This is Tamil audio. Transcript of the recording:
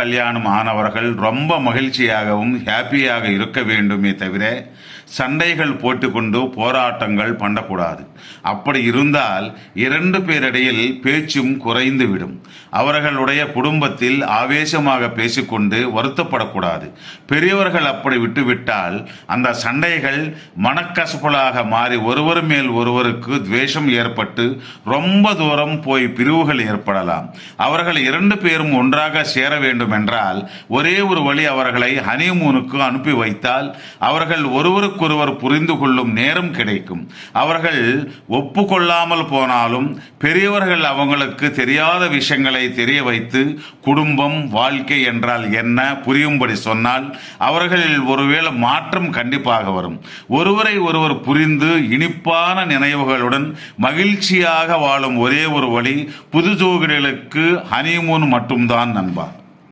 கல்யாணம் ஆனவர்கள் ரொம்ப மகிழ்ச்சியாகவும் ஹாப்பியாக இருக்க வேண்டுமே தவிர சண்டைகள் போட்டுக்கொண்டு போராட்டங்கள் பண்ணக்கூடாது. அப்படி இருந்தால் 2 பேரிடையில் பேச்சும் குறைந்துவிடும். அவர்களுடைய குடும்பத்தில் ஆவேசமாக பேசிக்கொண்டு வருத்தப்படக்கூடாது. பெரியவர்கள் அப்படி விட்டுவிட்டால் அந்த சண்டைகள் மனக்கசப்புகளாக மாறி ஒருவர் மேல் ஒருவருக்கு துவேஷம் ஏற்பட்டு ரொம்ப தூரம் போய் பிரிவுகள் ஏற்படலாம். அவர்கள் 2 பேரும் ஒன்றாக சேர வேண்டும் என்றால் ஒரே ஒரு வழி, அவர்களை ஹனிமூனுக்கு அனுப்பி வைத்தால் அவர்கள் ஒருவருக்கொருவர் புரிந்து கொள்ளும் நேரம் கிடைக்கும். அவர்கள் ஒப்புக்கொள்ளாமல் போனாலும் பெரியவர்கள் அவங்களுக்கு தெரியாத விஷயங்களை தெரிய வைத்து குடும்பம் வாழ்க்கை என்றால் என்ன புரியும்படி சொன்னால் அவர்களில் ஒருவேளை மாற்றம் கண்டிப்பாக வரும். ஒருவரை ஒருவர் புரிந்து இனிப்பான நினைவுகளுடன் மகிழ்ச்சியாக வாழும் ஒரே ஒரு வழி புது ஜோடிகளுக்கு ஹனிமூன் மட்டும்தான் நண்பா.